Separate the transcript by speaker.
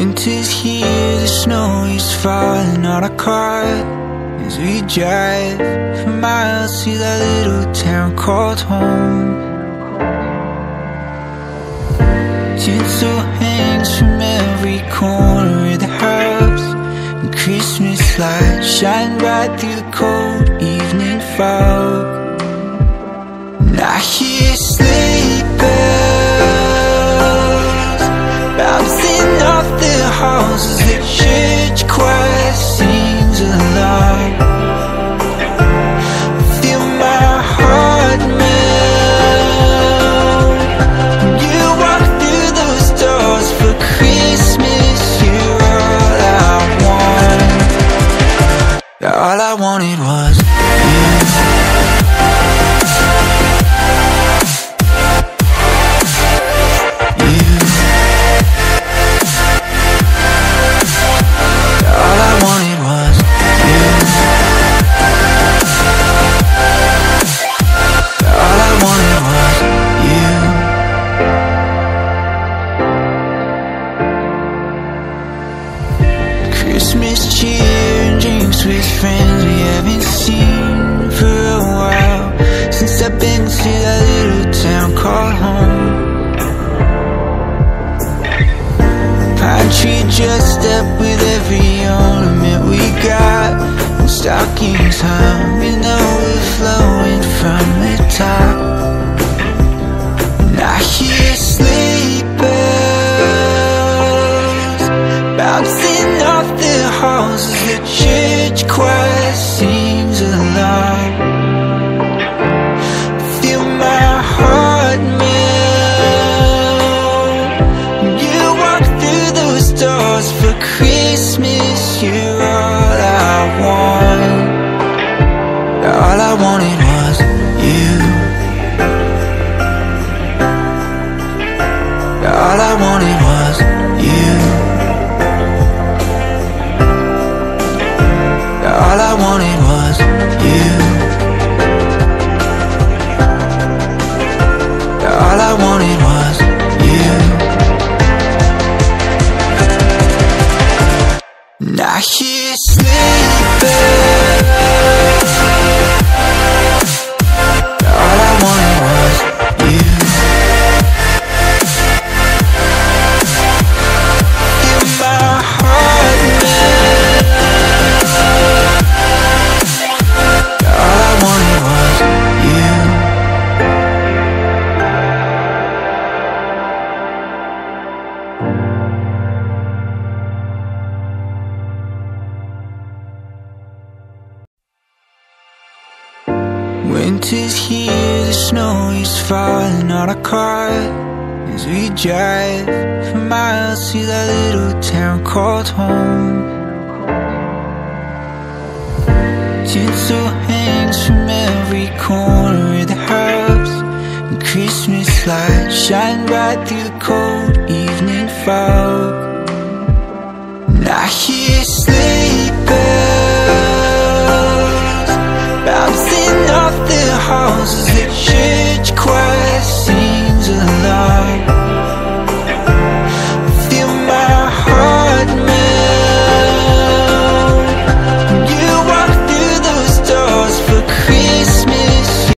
Speaker 1: Winter's here, the snow is falling on our car as we drive for miles to that little town called home. Tinsel hangs from every corner of the house, and Christmas lights shine bright through the cold evening fog. And I hear sleigh bells bouncing off the halls as the church choir sings along. I feel my heart melt when you walk through those doors for Christmas. You're all I want. All I wanted was you. Christmas cheer and drinks with friends we haven't seen for a while, since I've been to that little town called home. Pine tree dressed up with every ornament we got, and stockings hung and overflowing from the top. And I hear sleigh bells bouncing off the halls as the church choir sings along. Feel my heart melt when you walk through those doors for Christmas. You're all I want. All I wanted was you. All I wanted was you. All I wanted was you. All I wanted was you. And I hear sleigh bells. All I wanted was you. Feel my heart melt. All I wanted was you. Winter's here, the snow is falling on our car as we drive for miles to that little town called home. Tinsel hangs from every corner of the house, and Christmas lights shine bright through the cold evening fog. And I hear sleigh